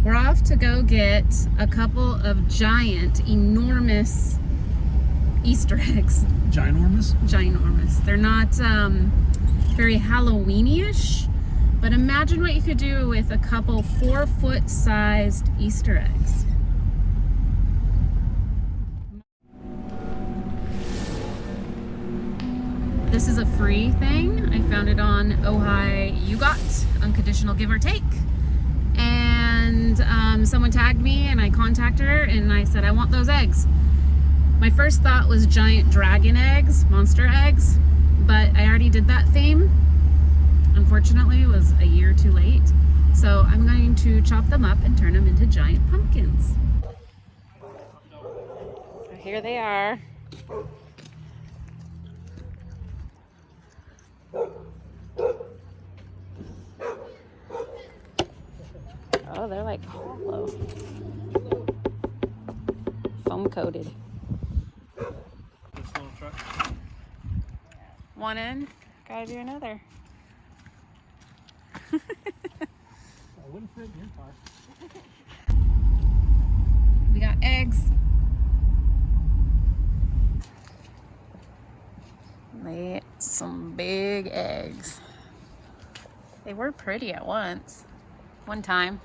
We're off to go get a couple of giant, enormous Easter eggs. Ginormous? Ginormous. They're not very Halloween-ish, but imagine what you could do with a couple 4-foot sized Easter eggs. This is a free thing. I found it on Ojai Haunt, unconditional give or take. And someone tagged me and I contacted her and I said, I want those eggs. My first thought was giant dragon eggs, monster eggs, but I already did that theme. Unfortunately, it was a year too late. So I'm going to chop them up and turn them into giant pumpkins. So here they are. Oh, they're like hollow. Foam coated. One in, gotta do another. I wouldn't fit in your car. We got eggs. Some big eggs. They were pretty at one time.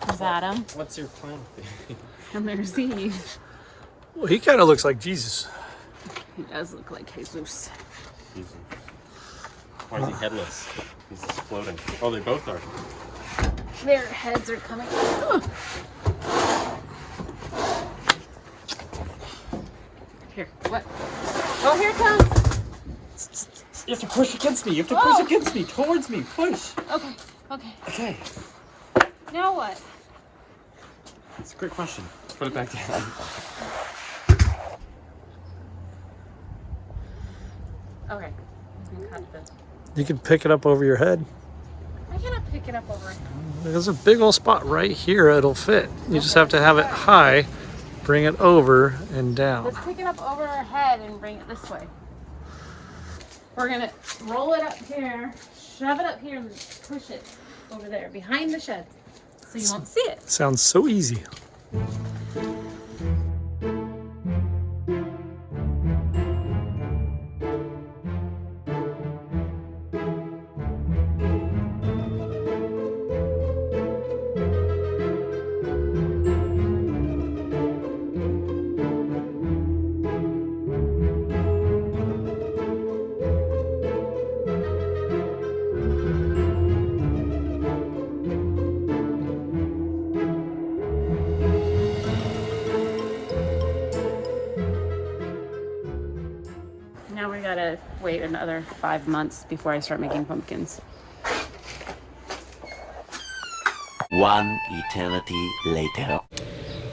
There's Adam. What's your plan? And there's Eve. Well, he kind of looks like Jesus. He does look like Jesus. Why is he headless? He's just floating. Oh, they both are. Their heads are coming. Here, what? Oh, here it comes. You have to push against me. You have to push against me. Towards me. Push. Okay, okay. Okay. Now what? That's a great question. Put it back down. Okay. You can cut this. You can pick it up over your head. I cannot pick it up over. There's a big old spot right here it'll fit. You just have to have it high, bring it over and down. Let's pick it up over our head and bring it this way. We're gonna roll it up here, shove it up here, and push it over there behind the shed so you won't see it. Sounds so easy. Now we gotta wait another 5 months before I start making pumpkins. One eternity later.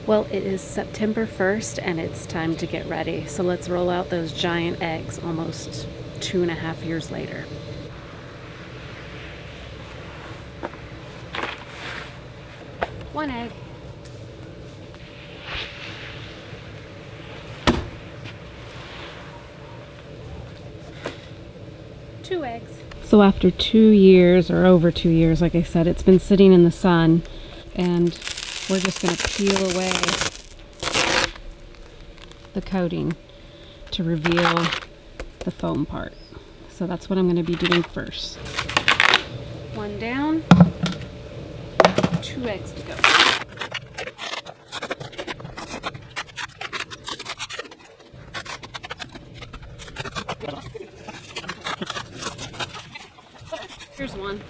Well, it is September 1st and it's time to get ready. So let's roll out those giant eggs almost 2.5 years later. One egg. Two eggs. So after 2 years, or over 2 years, like I said, it's been sitting in the sun, and we're just going to peel away the coating to reveal the foam part. So that's what I'm going to be doing first. One down, 2 eggs to go. Here's one.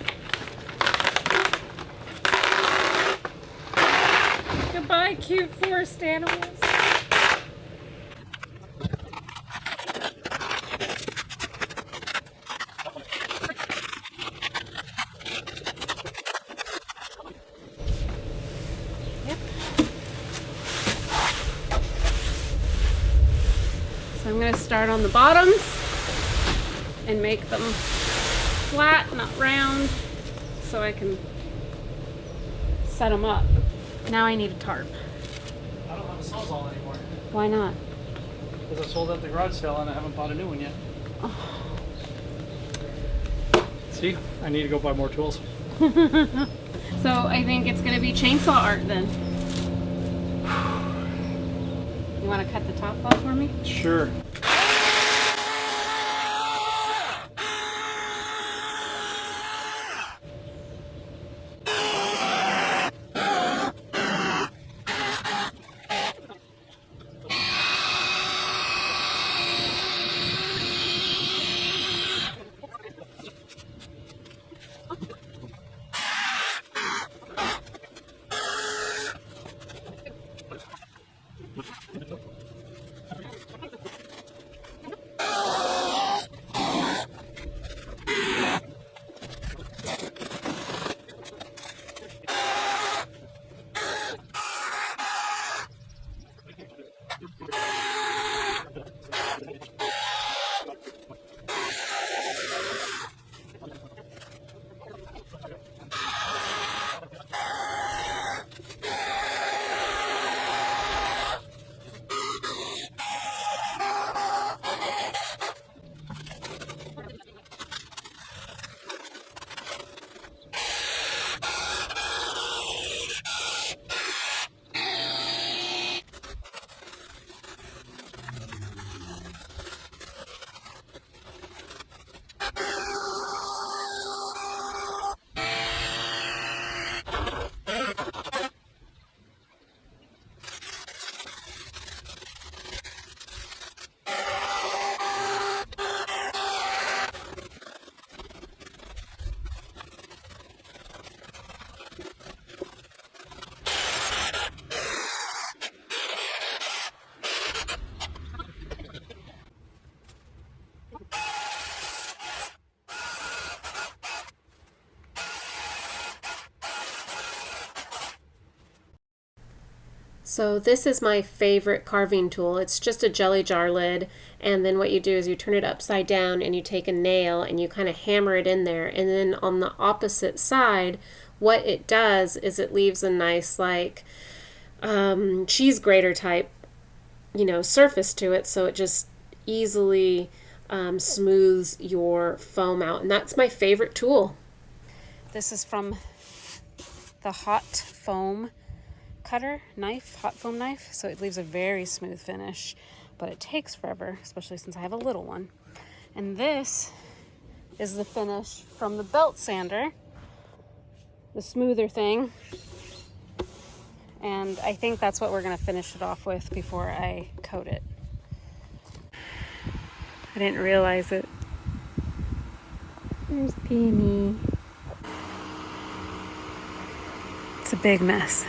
Goodbye, cute forest animals. Yep. So I'm going to start on the bottoms and make them flat, not round, so I can set them up. Now I need a tarp. a Sawzall anymore. Why not? Because I sold it at the garage sale and I haven't bought a new one yet. Oh. See, I need to go buy more tools. So I think it's going to be chainsaw art then. You want to cut the top off for me? Sure. So this is my favorite carving tool. It's just a jelly jar lid, and then what you do is you turn it upside down and you take a nail and you kind of hammer it in there, and then on the opposite side what it does is it leaves a nice like cheese grater type, you know, surface to it, so it just easily smooths your foam out, and that's my favorite tool. This is from the Hot Foam cutter knife, hot foam knife, so it leaves a very smooth finish, but it takes forever, especially since I have a little one. And this is the finish from the belt sander, the smoother thing, and I think that's what we're going to finish it off with before I coat it. I didn't realize it. There's Penny. It's a big mess.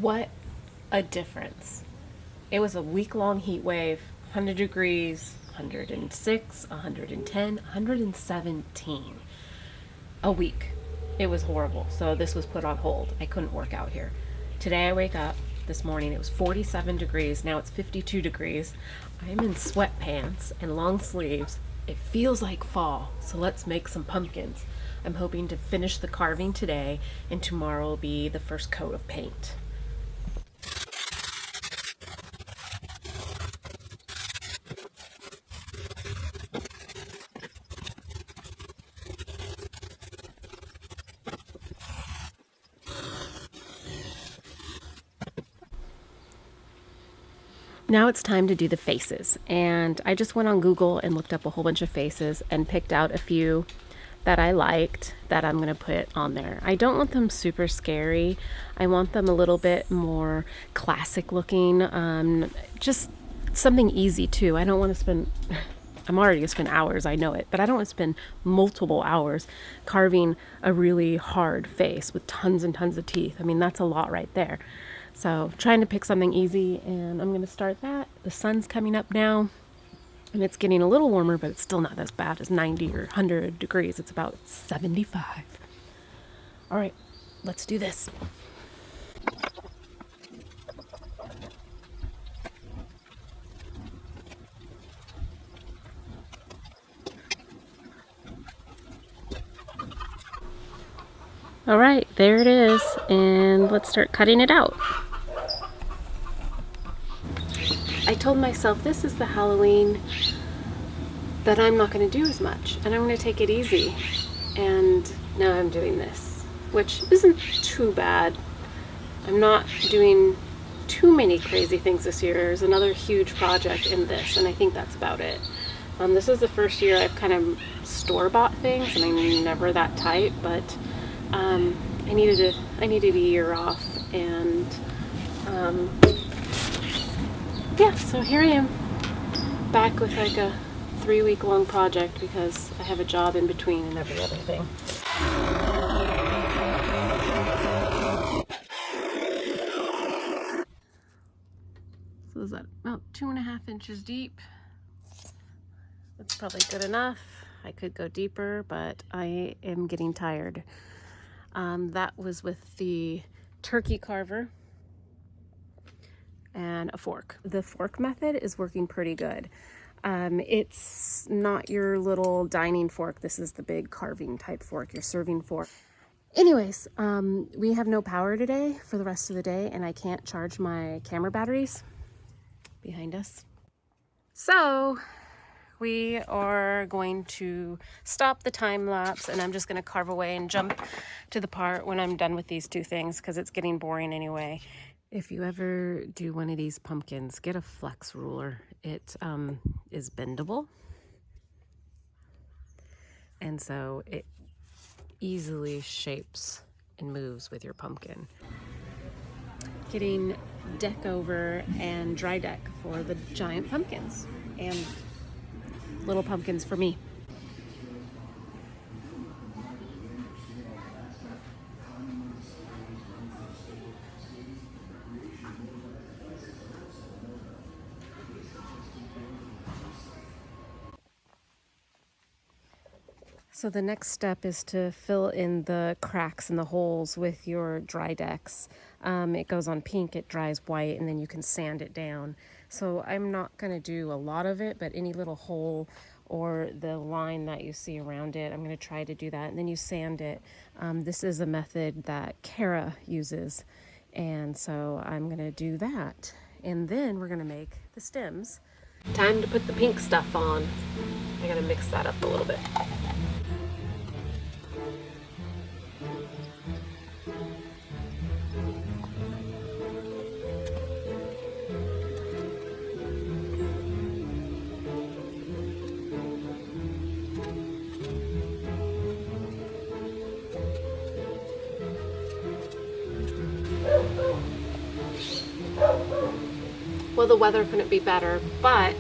What a difference. It was a week-long heat wave, 100 degrees, 106, 110, 117. A week. It was horrible. So this was put on hold. I couldn't work out here. Today I wake up, this morning it was 47 degrees, now it's 52 degrees. I'm in sweatpants and long sleeves. It feels like fall, so let's make some pumpkins. I'm hoping to finish the carving today, and tomorrow will be the first coat of paint. Now it's time to do the faces, and I just went on Google and looked up a whole bunch of faces and picked out a few that I liked that I'm going to put on there. I don't want them super scary. I want them a little bit more classic looking, just something easy too. I don't want to spend, I'm already going to spend hours, I know it, but I don't want to spend multiple hours carving a really hard face with tons and tons of teeth. I mean, that's a lot right there. So trying to pick something easy, and I'm going to start that. The sun's coming up now, and it's getting a little warmer, but it's still not as bad as 90 or 100 degrees. It's about 75. All right, let's do this. All right, there it is, and let's start cutting it out. I told myself this is the Halloween that I'm not going to do as much, and I'm going to take it easy. And now I'm doing this, which isn't too bad. I'm not doing too many crazy things this year. There's another huge project in this, and I think that's about it. This is the first year I've kind of store-bought things, and I'm never that tight, but I needed a year off, and yeah, so here I am, back with like a 3-week-long project because I have a job in between and every other thing. So is that about 2.5 inches deep? That's probably good enough. I could go deeper, but I am getting tired. That was with the turkey carver and a fork. The fork method is working pretty good. It's not your little dining fork. This is the big carving type fork, your serving fork. Anyways, we have no power today for the rest of the day, and I can't charge my camera batteries behind us. So we are going to stop the time lapse, and I'm just going to carve away and jump to the part when I'm done with these two things because it's getting boring anyway. If you ever do one of these pumpkins, get a flex ruler. It is bendable, and so it easily shapes and moves with your pumpkin. Getting deck over and dry deck for the giant pumpkins and little pumpkins for me. So the next step is to fill in the cracks and the holes with your dry decks. It goes on pink, it dries white, and then you can sand it down. So I'm not going to do a lot of it, but any little hole or the line that you see around it, I'm going to try to do that. And then you sand it. This is a method that Kara uses, and so I'm going to do that. And then we're going to make the stems. Time to put the pink stuff on. I got to mix that up a little bit. Well, the weather couldn't be better, but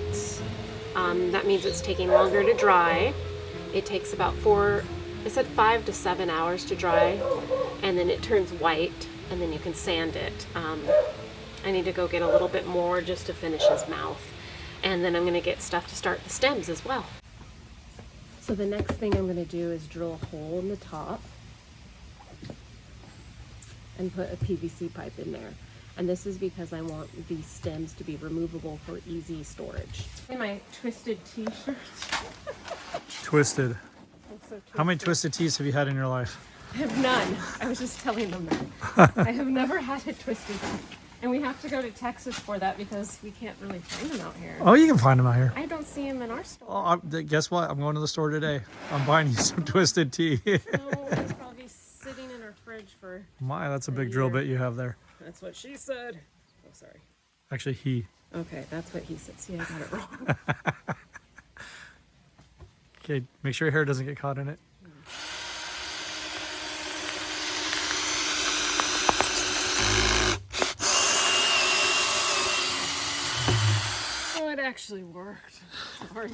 that means it's taking longer to dry. It takes about 5 to 7 hours to dry, and then it turns white, and then you can sand it. I need to go get a little bit more just to finish his mouth, and then I'm going to get stuff to start the stems as well. So the next thing I'm going to do is drill a hole in the top and put a PVC pipe in there. And this is because I want these stems to be removable for easy storage. In my twisted t-shirt. Twisted. So How many twisted teas have you had in your life? I have none. I was just telling them that. I have never had a twisted tea. And we have to go to Texas for that because we can't really find them out here. Oh, you can find them out here. I don't see them in our store. Oh, guess what? I'm going to the store today. I'm buying you some twisted tea. No, it's probably sitting in our fridge for That's a big drill bit you have there. That's what she said. Oh, sorry. Actually, he. Okay, that's what he said. See, I got it wrong. Okay, make sure your hair doesn't get caught in it. Oh, it actually worked. Sorry.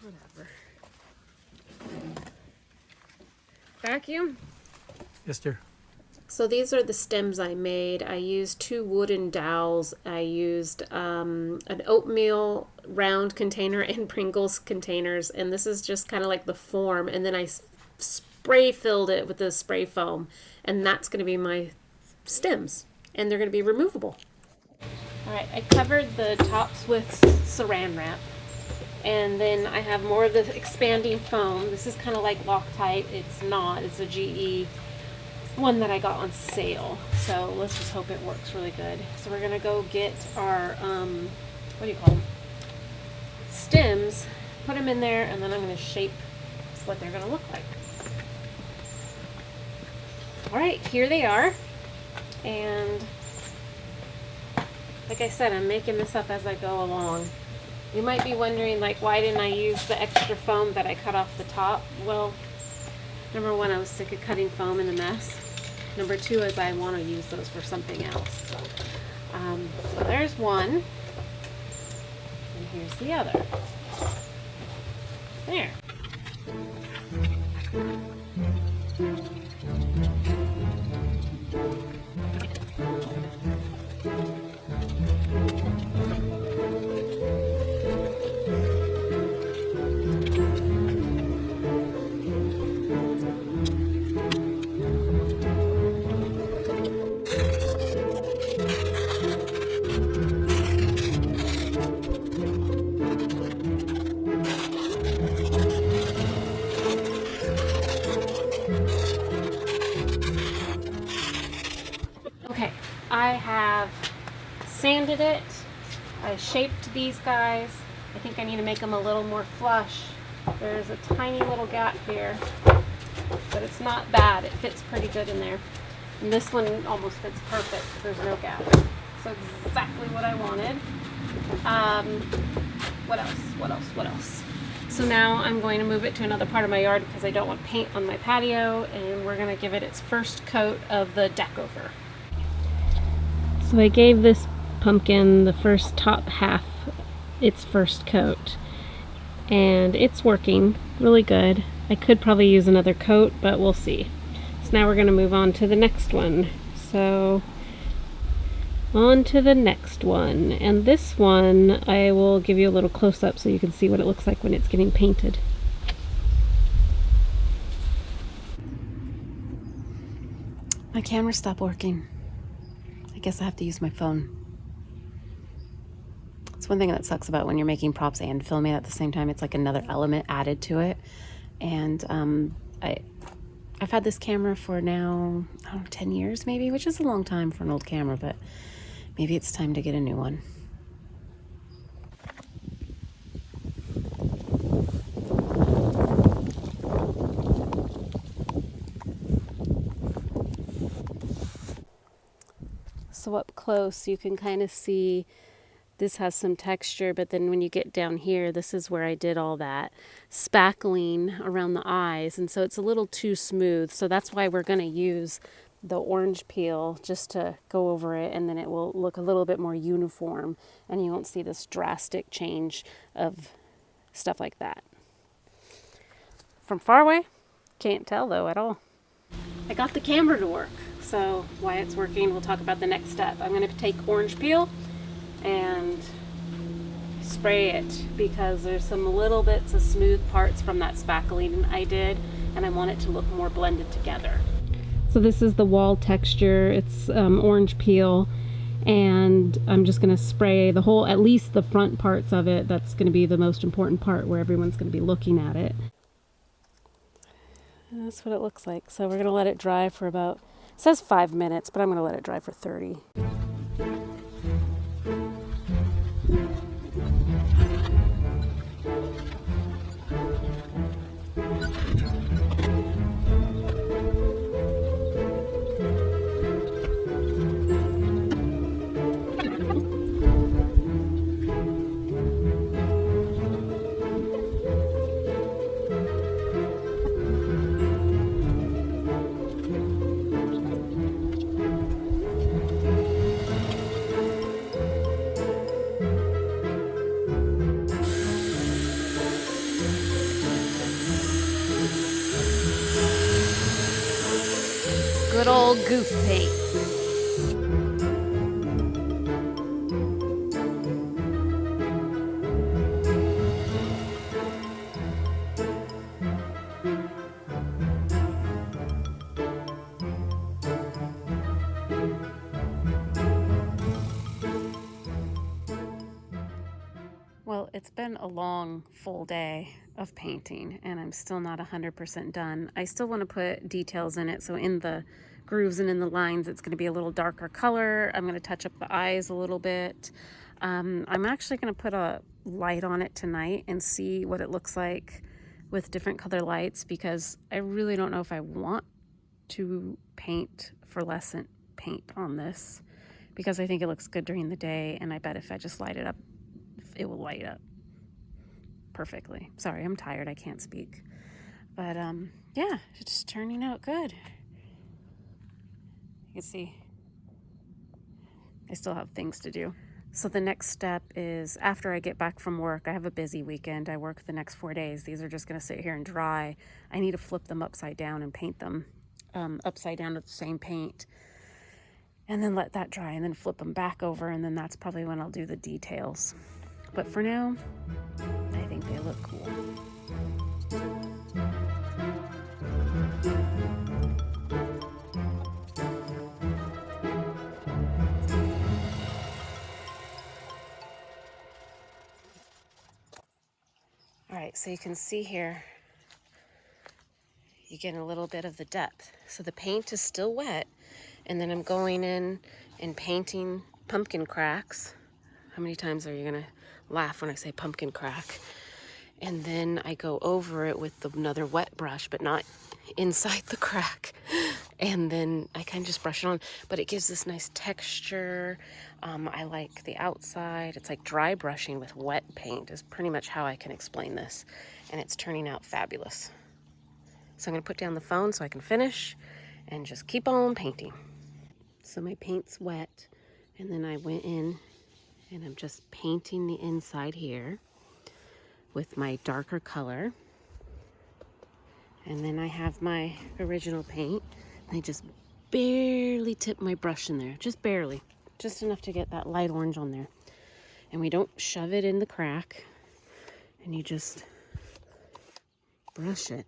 Whatever. Vacuum? Yes, dear. So these are the stems I made. I used 2 wooden dowels. I used an oatmeal round container and Pringles containers, and this is just kind of like the form, and then I spray filled it with the spray foam, and that's going to be my stems, and they're going to be removable. All right, I covered the tops with saran wrap, And then I have more of the expanding foam. This is kind of like Loctite. It's not. It's a GE one that I got on sale. So let's just hope it works really good. So we're gonna go get our what do you call them? Stems. Put them in there, and then I'm gonna shape what they're gonna look like. All right, here they are. And like I said, I'm making this up as I go along. You might be wondering, like, why didn't I use the extra foam that I cut off the top? Well, number one, I was sick of cutting foam in the mess. Number two is I want to use those for something else. So there's one. And here's the other. There. Okay, I have sanded it. I shaped these guys. I think I need to make them a little more flush. There's a tiny little gap here, but it's not bad. It fits pretty good in there. And this one almost fits perfect. There's no gap. So exactly what I wanted. What else? So now I'm going to move it to another part of my yard because I don't want paint on my patio, and we're going to give it its first coat of the deck over. So I gave this pumpkin the first top half its first coat, and it's working really good. I could probably use another coat, but we'll see. So now we're going to move on to the next one. So on to the next one, and this one I will give you a little close-up so you can see what it looks like when it's getting painted. My camera stopped working. I guess I have to use my phone. It's one thing that sucks about when you're making props and filming at the same time. It's like another element added to it. And I've had this camera for now, I don't know, 10 years maybe, which is a long time for an old camera, but maybe it's time to get a new one. So up close you can kind of see this has some texture, but then when you get down here, this is where I did all that spackling around the eyes, and so it's a little too smooth. So that's why we're going to use the orange peel just to go over it, and then it will look a little bit more uniform, and you won't see this drastic change of stuff like that. From far away, can't tell though at all. I got the camera to work, so why it's working, we'll talk about the next step. I'm going to take orange peel and spray it because there's some little bits of smooth parts from that spackling I did, and I want it to look more blended together. So this is the wall texture. It's orange peel, and I'm just going to spray the whole, at least the front parts of it. That's going to be the most important part where everyone's going to be looking at it. And that's what it looks like. So we're going to let it dry for about, it says 5 minutes, but I'm going to let it dry for 30. Good old goof paint. Well, Well, it's been a long, full day of painting, and I'm still not 100% done. I still want to put details in it, so in the grooves and in the lines, it's going to be a little darker color. I'm going to touch up the eyes a little bit. I'm actually going to put a light on it tonight and see what it looks like with different color lights, because I really don't know if I want to paint fluorescent paint on this, because I think it looks good during the day, and I bet if I just light it up, it will light up perfectly. Sorry, I'm tired, I can't speak. But yeah, it's turning out good. You can see I still have things to do. So the next step is, after I get back from work, I have a busy weekend. I work the next 4 days. These are just going to sit here and dry. I need to flip them upside down and paint them upside down with the same paint, and then let that dry, and then flip them back over, and then that's probably when I'll do the details. But for now, I think they look cool. All right, so you can see here, you get a little bit of the depth. So the paint is still wet, and then I'm going in and painting pumpkin cracks. How many times are you gonna laugh when I say pumpkin crack? And then I go over it with another wet brush, but not inside the crack. And then I kind of just brush it on, but it gives this nice texture. I like the outside. It's like dry brushing with wet paint is pretty much how I can explain this. And it's turning out fabulous. So I'm gonna put down the phone so I can finish and just keep on painting. So my paint's wet, and then I went in and I'm just painting the inside here with my darker color. And then I have my original paint. I just barely tip my brush in there, just barely, just enough to get that light orange on there. And we don't shove it in the crack, and you just brush it,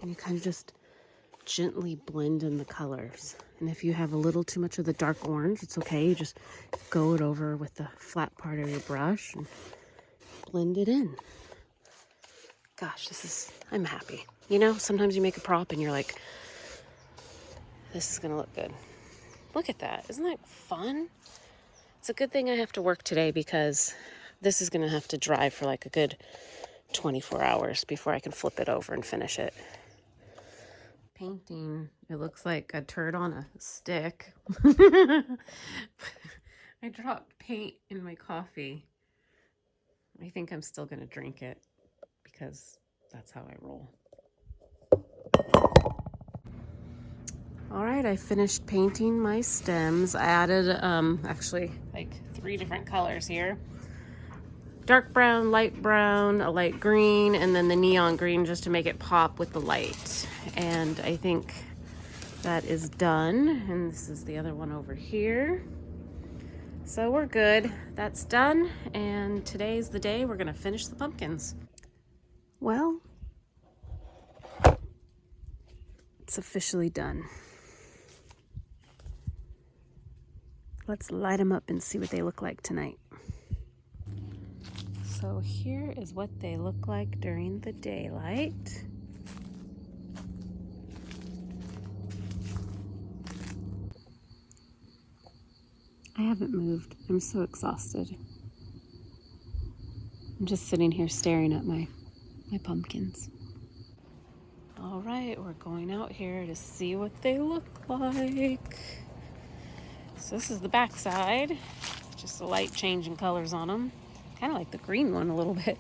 and you kind of just gently blend in the colors. And if you have a little too much of the dark orange, it's okay. You just go it over with the flat part of your brush and blend it in. Gosh, I'm happy. You know, sometimes you make a prop and you're like, this is gonna look good. Look at that, isn't that fun? It's a good thing I have to work today, because this is gonna have to dry for like a good 24 hours before I can flip it over and finish it. Painting, it looks like a turd on a stick. I dropped paint in my coffee. I think I'm still gonna drink it, because that's how I roll. All right, I finished painting my stems. I added actually like 3 different colors here. Dark brown, light brown, a light green, and then the neon green, just to make it pop with the light. And I think that is done. And this is the other one over here. So we're good. That's done. And today's the day we're gonna finish the pumpkins. Well, it's officially done. Let's light them up and see what they look like tonight. So here is what they look like during the daylight. I haven't moved. I'm so exhausted. I'm just sitting here staring at my pumpkins. All right, we're going out here to see what they look like. So this is the back side. Just a light change in colors on them. Kind of like the green one a little bit.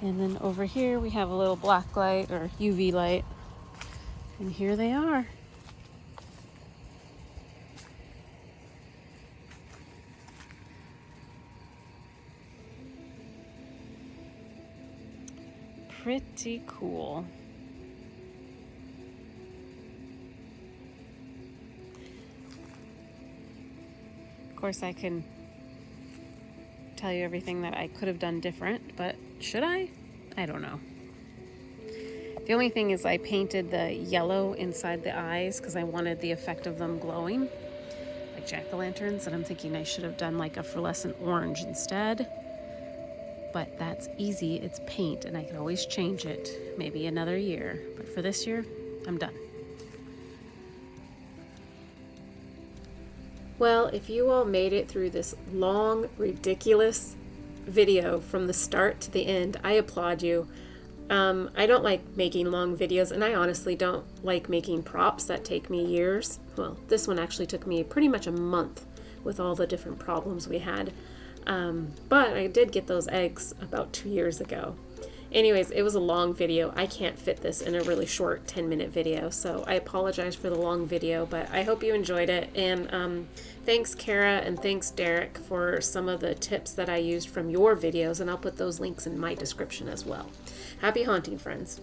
And then over here we have a little black light or UV light. And here they are. Pretty cool. Of course, I can tell you everything that I could have done different, but should I? I don't know. The only thing is I painted the yellow inside the eyes because I wanted the effect of them glowing, like jack-o'-lanterns, and I'm thinking I should have done like a fluorescent orange instead. but that's easy. It's paint and I can always change it, maybe another year. But for this year, I'm done. Well, if you all made it through this long, ridiculous video from the start to the end, I applaud you. I don't like making long videos, and I honestly don't like making props that take me years. Well, this one actually took me pretty much a month with all the different problems we had. But I did get those eggs about 2 years ago. Anyways, it was a long video. I can't fit this in a really short 10-minute video, so I apologize for the long video, but I hope you enjoyed it. And thanks, Kara, and thanks, Derek, for some of the tips that I used from your videos, and I'll put those links in my description as well. Happy haunting, friends.